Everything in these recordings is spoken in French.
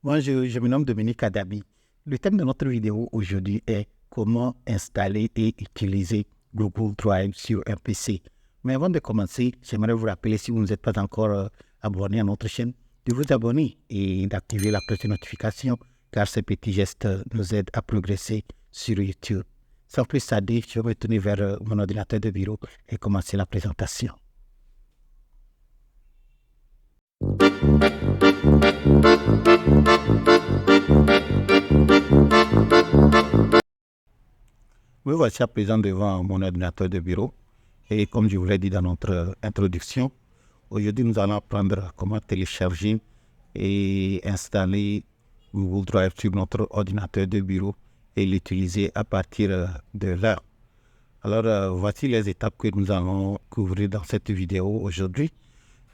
Moi, je me nomme Dominique Adabi. Le thème de notre vidéo aujourd'hui est comment installer et utiliser Google Drive sur un PC. Mais avant de commencer, j'aimerais vous rappeler, si vous n'êtes pas encore abonné à notre chaîne, de vous abonner et d'activer la cloche de notification, car ces petits gestes nous aident à progresser sur YouTube. Sans plus tarder, je vais me tourner vers mon ordinateur de bureau et commencer la présentation. Me voici à présent devant mon ordinateur de bureau et comme je vous l'ai dit dans notre introduction, aujourd'hui nous allons apprendre comment télécharger et installer Google Drive sur notre ordinateur de bureau et l'utiliser à partir de là. Alors voici les étapes que nous allons couvrir dans cette vidéo aujourd'hui.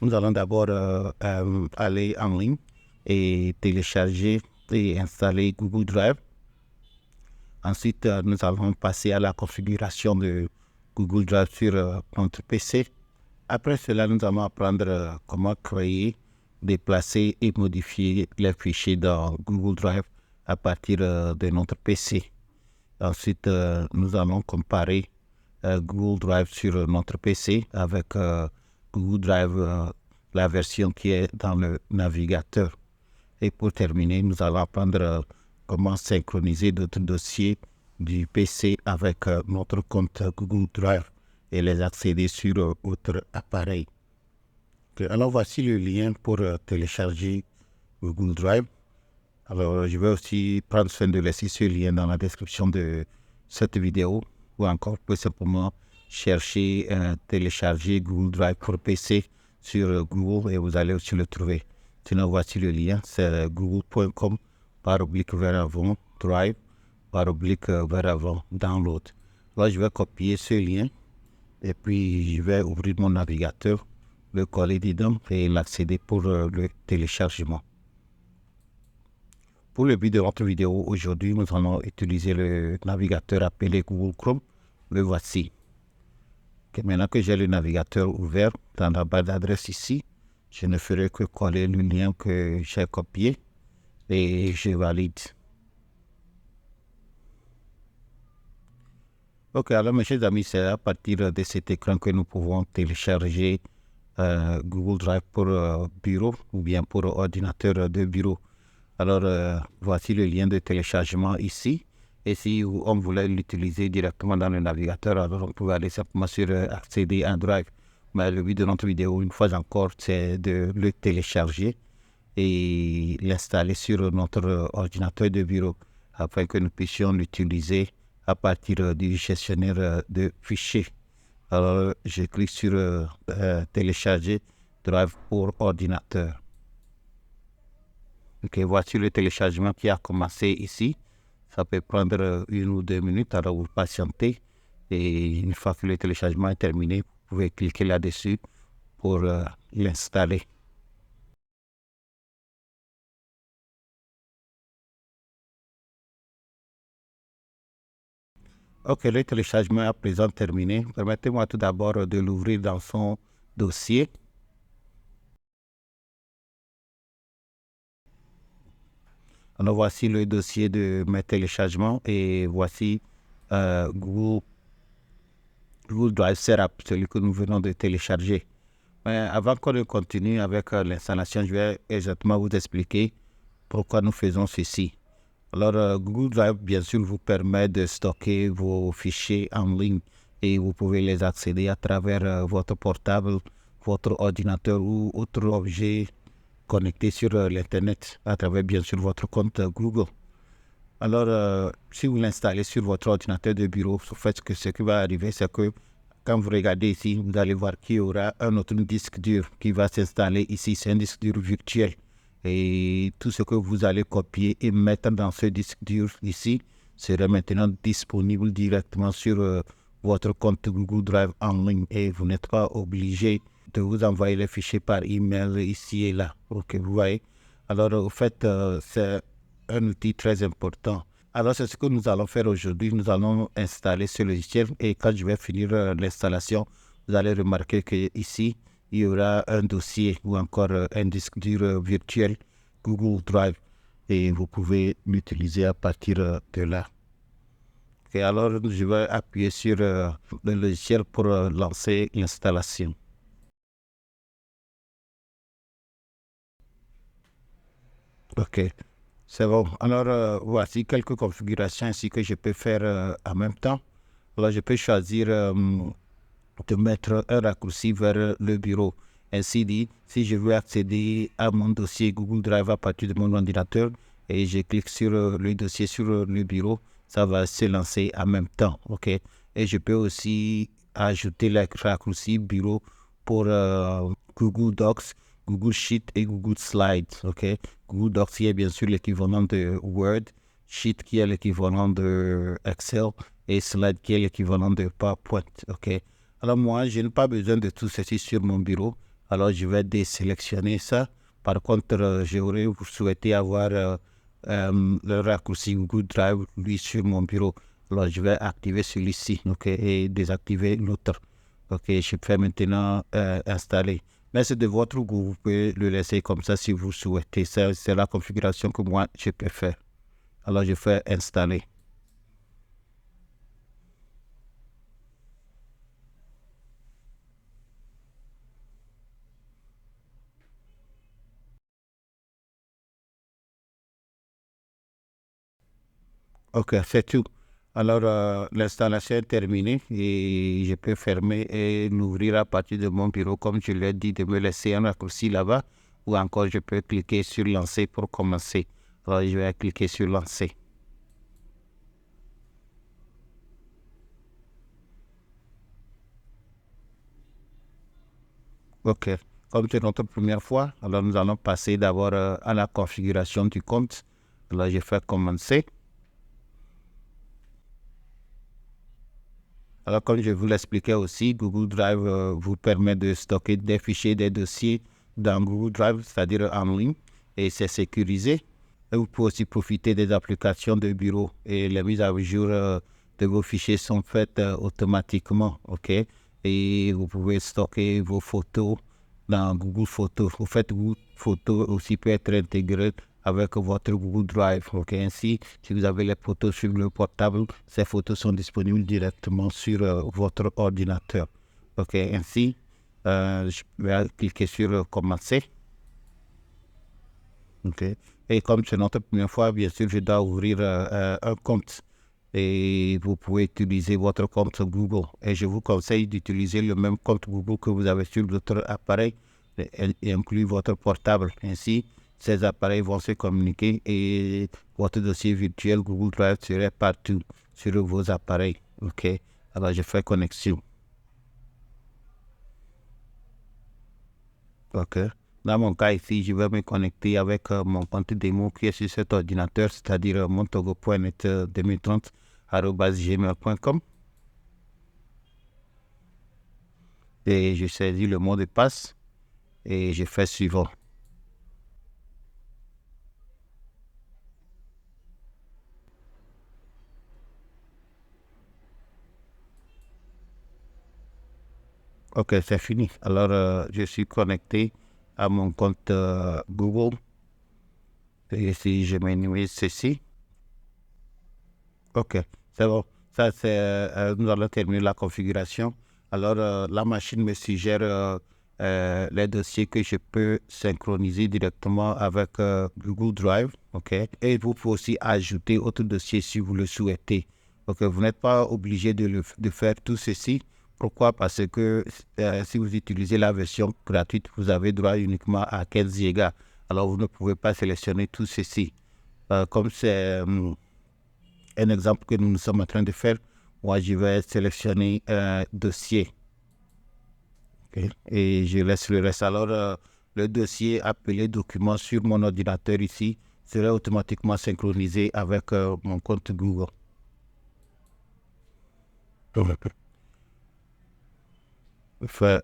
Nous allons d'abord aller en ligne et télécharger et installer Google Drive. Ensuite, nous allons passer à la configuration de Google Drive sur notre PC. Après cela, nous allons apprendre comment créer, déplacer et modifier les fichiers dans Google Drive à partir de notre PC. Ensuite, nous allons comparer Google Drive sur notre PC avec Google Drive, la version qui est dans le navigateur. Et pour terminer, nous allons apprendre comment synchroniser notre dossier du PC avec notre compte Google Drive et les accéder sur autre appareil. Alors voici le lien pour télécharger Google Drive. Alors je vais aussi prendre soin de laisser ce lien dans la description de cette vidéo ou encore tout simplement chercher télécharger Google Drive pour PC sur Google et vous allez aussi le trouver. Sinon voici le lien, c'est google.com /vers Drive /vers download. Là je vais copier ce lien et puis je vais ouvrir mon navigateur, le coller dedans et l'accéder pour le téléchargement. Pour le but de notre vidéo aujourd'hui, nous allons utiliser le navigateur appelé Google Chrome. Le voici. Maintenant que j'ai le navigateur ouvert dans la barre d'adresse ici, je ne ferai que coller le lien que j'ai copié et je valide. Ok, alors mes chers amis, c'est à partir de cet écran que nous pouvons télécharger Google Drive pour bureau ou bien pour ordinateur de bureau. Alors voici le lien de téléchargement ici. Et si on voulait l'utiliser directement dans le navigateur, alors on pouvait aller simplement sur accéder à Drive. Mais le but de notre vidéo, une fois encore, c'est de le télécharger et l'installer sur notre ordinateur de bureau afin que nous puissions l'utiliser à partir du gestionnaire de fichiers. Alors je clique sur télécharger Drive pour ordinateur. Ok, voici le téléchargement qui a commencé ici. Ça peut prendre 1 ou 2 minutes, alors vous patientez. Et une fois que le téléchargement est terminé, vous pouvez cliquer là-dessus pour l'installer. Ok, le téléchargement est à présent terminé. Permettez-moi tout d'abord de l'ouvrir dans son dossier. Alors voici le dossier de mes téléchargements et voici Google Drive Setup, celui que nous venons de télécharger. Mais avant qu'on ne continue avec l'installation, je vais exactement vous expliquer pourquoi nous faisons ceci. Alors Google Drive, bien sûr, vous permet de stocker vos fichiers en ligne et vous pouvez les accéder à travers votre portable, votre ordinateur ou autre objet connecté sur l'internet à travers bien sûr votre compte Google. Alors si vous l'installez sur votre ordinateur de bureau, en fait ce qui va arriver, c'est que quand vous regardez ici, vous allez voir qu'il y aura un autre disque dur qui va s'installer ici. C'est un disque dur virtuel et tout ce que vous allez copier et mettre dans ce disque dur ici sera maintenant disponible directement sur votre compte Google Drive en ligne et vous n'êtes pas obligé de vous envoyer les fichiers par email ici et là. Ok, vous voyez. Alors, au fait, c'est un outil très important. Alors, c'est ce que nous allons faire aujourd'hui. Nous allons installer ce logiciel et quand je vais finir l'installation, vous allez remarquer qu'ici, il y aura un dossier ou encore un disque dur virtuel Google Drive. et vous pouvez l'utiliser à partir de là. Et alors, je vais appuyer sur le logiciel pour lancer l'installation. OK, c'est bon. Alors, voici quelques configurations ainsi que je peux faire en même temps. Alors, je peux choisir de mettre un raccourci vers le bureau. Ainsi dit, si je veux accéder à mon dossier Google Drive à partir de mon ordinateur et je clique sur le dossier sur le bureau, ça va se lancer en même temps. OK. Et je peux aussi ajouter le raccourci bureau pour Google Docs, Google Sheet et Google Slides. OK. Google Docs qui est bien sûr l'équivalent de Word, Sheet qui est l'équivalent de Excel et Slide qui est l'équivalent de PowerPoint. OK. Alors moi, je n'ai pas besoin de tout ceci sur mon bureau. Alors je vais désélectionner ça. Par contre, j'aurais souhaité avoir le raccourci Google Drive, lui, sur mon bureau. Alors je vais activer celui-ci, OK, et désactiver l'autre. OK, je fais maintenant installer. Mais c'est de votre goût, vous pouvez le laisser comme ça si vous souhaitez. C'est la configuration que moi, je peux faire. Alors je fais installer. OK, c'est tout. Alors, l'installation est terminée et je peux fermer et l'ouvrir à partir de mon bureau, comme je l'ai dit, de me laisser un raccourci là-bas, ou encore je peux cliquer sur lancer pour commencer. Alors, je vais cliquer sur lancer. OK. Comme c'est notre première fois, alors nous allons passer d'abord à la configuration du compte. Alors, je fais commencer. Alors, comme je vous l'expliquais aussi, Google Drive vous permet de stocker des fichiers, des dossiers dans Google Drive, c'est-à-dire en ligne, et c'est sécurisé. Et vous pouvez aussi profiter des applications de bureau et les mises à jour de vos fichiers sont faites automatiquement, OK? Et vous pouvez stocker vos photos dans Google Photos. Au fait, Google Photos aussi peut être intégré avec votre Google Drive, OK? Ainsi, si vous avez les photos sur le portable, ces photos sont disponibles directement sur votre ordinateur, OK? Ainsi, je vais cliquer sur Commencer. OK. Et comme c'est notre première fois, bien sûr, je dois ouvrir un compte. Et vous pouvez utiliser votre compte Google. Et je vous conseille d'utiliser le même compte Google que vous avez sur votre appareil et inclus votre portable. Ainsi, ces appareils vont se communiquer et votre dossier virtuel Google Drive serait partout sur vos appareils. OK. Alors, je fais connexion. OK. Dans mon cas ici, je vais me connecter avec mon compte démo qui est sur cet ordinateur, c'est-à-dire montogo.net 2030@gmail.com. Et je saisis le mot de passe et je fais suivant. OK, c'est fini. Alors, je suis connecté à mon compte Google. Et si je minimise ceci, OK, c'est bon. Ça, c'est, nous allons terminer la configuration. Alors, la machine me suggère les dossiers que je peux synchroniser directement avec Google Drive. OK. Et vous pouvez aussi ajouter autre dossier si vous le souhaitez. OK, vous n'êtes pas obligé de faire tout ceci. Pourquoi? Parce que si vous utilisez la version gratuite, vous avez droit uniquement à 15 gigas. Alors, vous ne pouvez pas sélectionner tout ceci. Comme c'est un exemple que nous sommes en train de faire, moi je vais sélectionner un dossier. Okay. Et je laisse le reste. Alors, le dossier appelé document sur mon ordinateur ici serait automatiquement synchronisé avec mon compte Google. Fait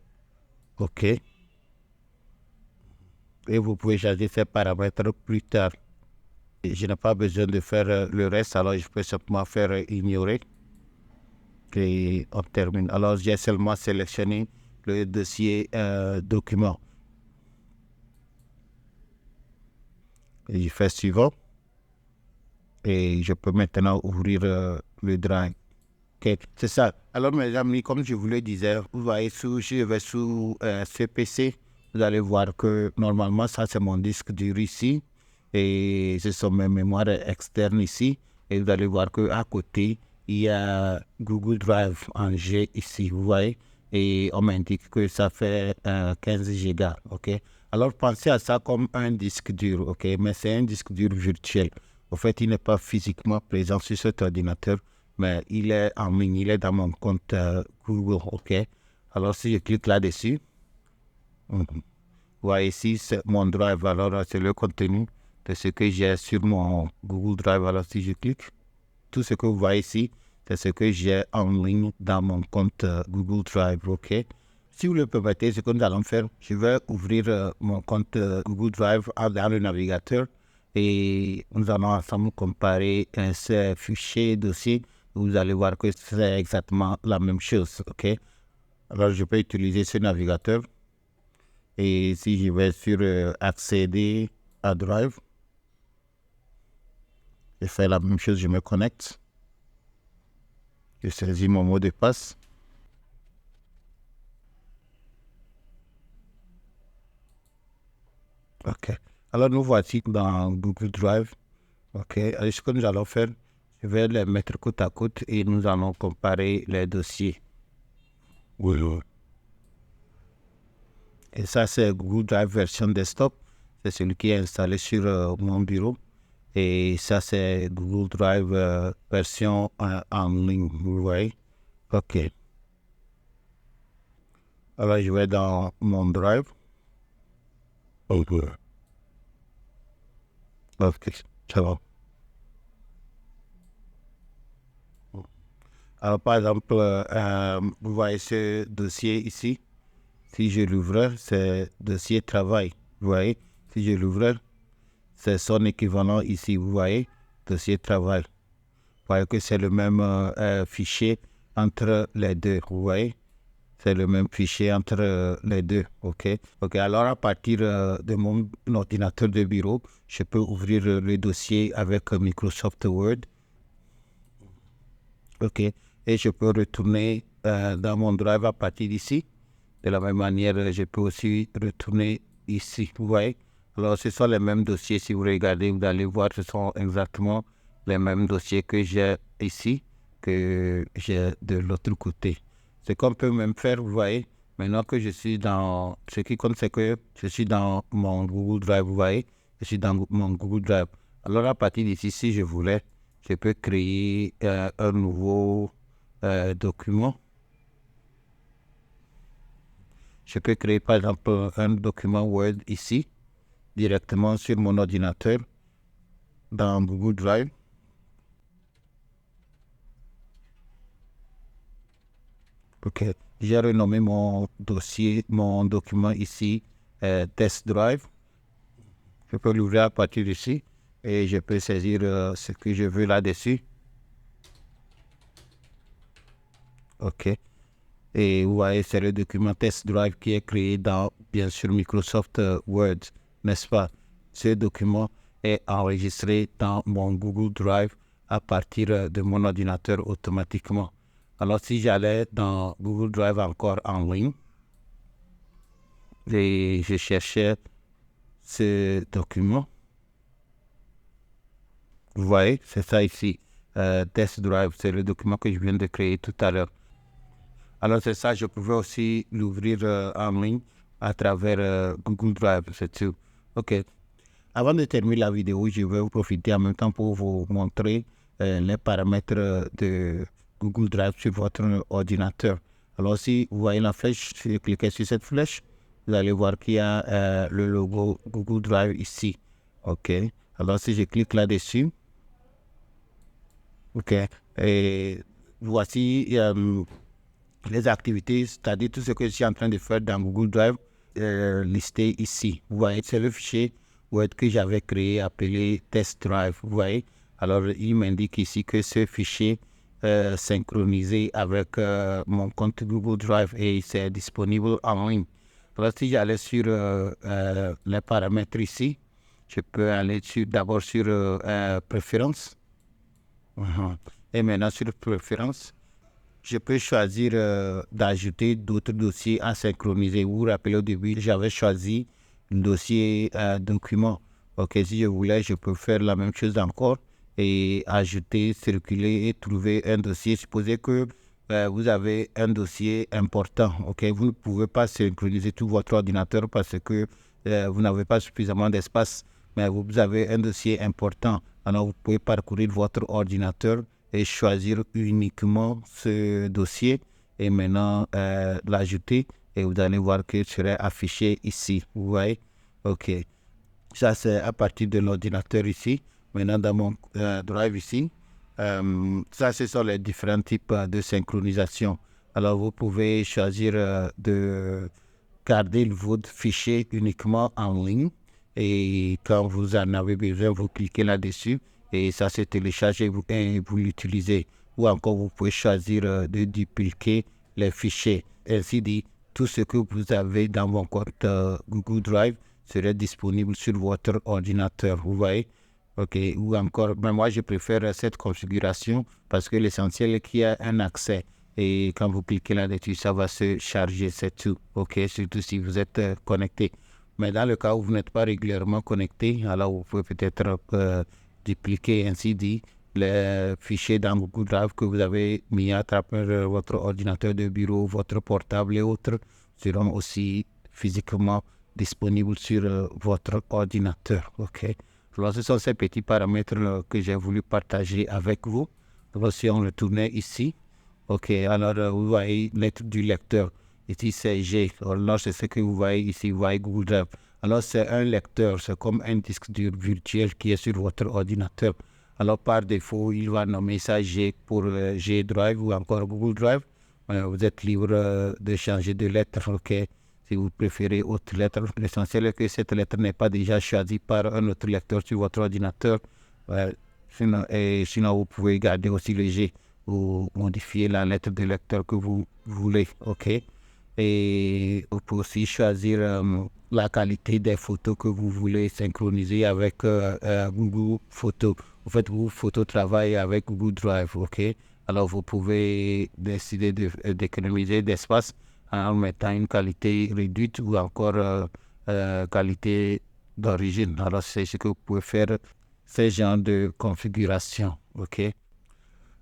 OK. Et vous pouvez changer ces paramètres plus tard. Et je n'ai pas besoin de faire le reste, alors je peux simplement faire ignorer. Et on termine. Alors, j'ai seulement sélectionné le dossier document. Et je fais suivant. Et je peux maintenant ouvrir le Drive. Ok, c'est ça. Alors, mes amis, comme je vous le disais, vous voyez, je vais sur ce PC, vous allez voir que normalement, ça, c'est mon disque dur ici. Et ce sont mes mémoires externes ici. Et vous allez voir qu'à côté, il y a Google Drive en G ici, vous voyez. Et on m'indique que ça fait 15 gigas, ok. Alors, pensez à ça comme un disque dur, ok. Mais c'est un disque dur virtuel. En fait, il n'est pas physiquement présent sur cet ordinateur, mais il est en ligne, il est dans mon compte Google, ok. Alors, si je clique là-dessus, vous voyez ici, c'est mon Drive. Alors, c'est le contenu de ce que j'ai sur mon Google Drive. Alors, si je clique, tout ce que vous voyez ici, c'est ce que j'ai en ligne dans mon compte Google Drive, ok. Si vous le permettez, ce que nous allons faire, je vais ouvrir mon compte Google Drive dans le navigateur et nous allons ensemble comparer ces fichiers, dossiers. Vous allez voir que c'est exactement la même chose, ok. Alors, je peux utiliser ce navigateur et si je vais sur accéder à Drive, je fais la même chose, je me connecte, je saisis mon mot de passe. Ok. Alors, nous voici dans Google Drive. Ok. Alors, ce que nous allons faire, je vais les mettre côte à côte et nous allons comparer les dossiers. Oui, oui. Et ça, c'est Google Drive version desktop. C'est celui qui est installé sur mon bureau. Et ça, c'est Google Drive version en ligne. Vous voyez? Ok. Alors, je vais dans mon Drive. Ok. Ok. Ça va. Alors, par exemple, vous voyez ce dossier ici. Si je l'ouvre, c'est dossier travail. Vous voyez? Si je l'ouvre, c'est son équivalent ici. Vous voyez? Dossier travail. Vous voyez que c'est le même fichier entre les deux. Vous voyez? C'est le même fichier entre les deux. OK? OK. Alors, à partir de mon ordinateur de bureau, je peux ouvrir le dossier avec Microsoft Word. OK. Et je peux retourner dans mon Drive à partir d'ici. De la même manière, je peux aussi retourner ici. Vous voyez? Alors, ce sont les mêmes dossiers. Si vous regardez, vous allez voir, ce sont exactement les mêmes dossiers que j'ai ici, que j'ai de l'autre côté. Ce qu'on peut même faire, vous voyez, maintenant que je suis dans... Ce qui compte, c'est que je suis dans mon Google Drive, vous voyez? Je suis dans mon Google Drive. Alors, à partir d'ici, si je voulais, je peux créer un nouveau document. Je peux créer par exemple un document Word ici, directement sur mon ordinateur, dans Google Drive. Ok, j'ai renommé mon dossier, mon document ici, Test Drive. Je peux l'ouvrir à partir d'ici et je peux saisir ce que je veux là-dessus. Ok. Et vous voyez, c'est le document Test Drive qui est créé dans, bien sûr, Microsoft Word, n'est-ce pas? Ce document est enregistré dans mon Google Drive à partir de mon ordinateur automatiquement. Alors, si j'allais dans Google Drive encore en ligne et je cherchais ce document, vous voyez, c'est ça ici, Test Drive, c'est le document que je viens de créer tout à l'heure. Alors, c'est ça, je pouvais aussi l'ouvrir en ligne à travers Google Drive, c'est tout. OK. Avant de terminer la vidéo, je vais vous profiter en même temps pour vous montrer les paramètres de Google Drive sur votre ordinateur. Alors, si vous voyez la flèche, si vous cliquez sur cette flèche, vous allez voir qu'il y a le logo Google Drive ici. OK. Alors, si je clique là-dessus, OK. Et voici les activités, c'est-à-dire tout ce que je suis en train de faire dans Google Drive, listé ici. Vous voyez, c'est le fichier Word que j'avais créé appelé Test Drive. Vous voyez, alors il m'indique ici que ce fichier synchronisé avec mon compte Google Drive et c'est disponible en ligne. Alors si j'allais sur les paramètres ici, je peux aller d'abord sur Préférences. Mhm. Et maintenant, sur préférence, je peux choisir d'ajouter d'autres dossiers à synchroniser. Vous vous rappelez au début, j'avais choisi le dossier document. Ok, si je voulais, je peux faire la même chose encore et ajouter, circuler et trouver un dossier. Supposez que vous avez un dossier important. Ok, vous ne pouvez pas synchroniser tout votre ordinateur parce que vous n'avez pas suffisamment d'espace. Mais vous avez un dossier important. Alors, vous pouvez parcourir votre ordinateur et choisir uniquement ce dossier et maintenant l'ajouter et vous allez voir qu'il sera affiché ici. Vous voyez? OK. Ça, c'est à partir de l'ordinateur ici. Maintenant, dans mon drive ici, ça, ce sont les différents types de synchronisation. Alors, vous pouvez choisir de garder votre fichier uniquement en ligne et quand vous en avez besoin, vous cliquez là-dessus et ça se télécharge et vous l'utilisez. Ou encore, vous pouvez choisir de dupliquer les fichiers. Ainsi dit, tout ce que vous avez dans votre compte Google Drive serait disponible sur votre ordinateur. Vous voyez? OK. Ou encore, mais moi, je préfère cette configuration parce que l'essentiel est qu'il y a un accès. Et quand vous cliquez là-dessus, ça va se charger, c'est tout. OK, surtout si vous êtes connecté. Mais dans le cas où vous n'êtes pas régulièrement connecté, alors vous pouvez peut-être dupliquer, ainsi dit, les fichiers dans Google Drive que vous avez mis à travers votre ordinateur de bureau, votre portable et autres seront aussi physiquement disponibles sur votre ordinateur. OK. Alors, ce sont ces petits paramètres que j'ai voulu partager avec vous. Alors, si on retournait ici, OK, alors vous voyez lettre du lecteur. Ici, c'est G. Alors, c'est ce que vous voyez ici, vous voyez Google Drive. Alors, c'est un lecteur, c'est comme un disque dur virtuel qui est sur votre ordinateur. Alors, par défaut, il va nommer ça G pour G Drive ou encore Google Drive. Vous êtes libre de changer de lettre, OK. Si vous préférez autre lettre, l'essentiel est que cette lettre n'est pas déjà choisie par un autre lecteur sur votre ordinateur. Sinon, vous pouvez garder aussi le G ou modifier la lettre de lecteur que vous voulez, OK? Et vous pouvez aussi choisir la qualité des photos que vous voulez synchroniser avec Google Photos. En fait, Google Photos travaille avec Google Drive, OK? Alors, vous pouvez décider d'économiser d'espace en mettant une qualité réduite ou encore qualité d'origine. Alors, c'est ce que vous pouvez faire, ce genre de configuration, OK?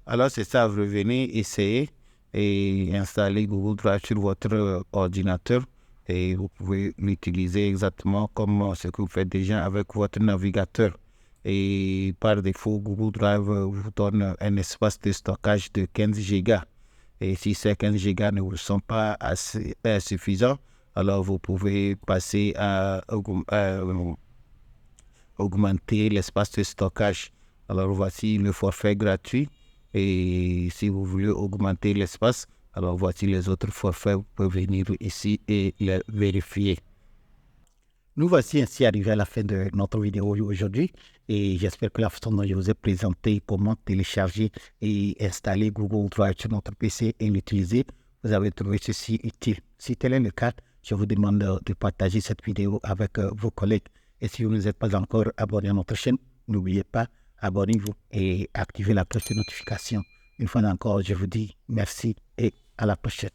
Alors, c'est ça, revenez, essayez et installer Google Drive sur votre ordinateur et vous pouvez l'utiliser exactement comme ce que vous faites déjà avec votre navigateur. Et par défaut, Google Drive vous donne un espace de stockage de 15 gigas. Et si ces 15 gigas ne vous sont pas assez suffisants, alors vous pouvez passer à augmenter l'espace de stockage. Alors voici le forfait gratuit. Et si vous voulez augmenter l'espace, alors voici les autres forfaits. Vous pouvez venir ici et les vérifier. Nous voici ainsi arrivés à la fin de notre vidéo aujourd'hui et j'espère que la façon dont je vous ai présenté comment télécharger et installer Google Drive sur notre PC et l'utiliser, vous avez trouvé ceci utile. Si tel est le cas, je vous demande de partager cette vidéo avec vos collègues. Et si vous ne êtes pas encore abonné à notre chaîne, n'oubliez pas, abonnez-vous et activez la cloche de notification. Une fois encore, je vous dis merci et à la prochaine.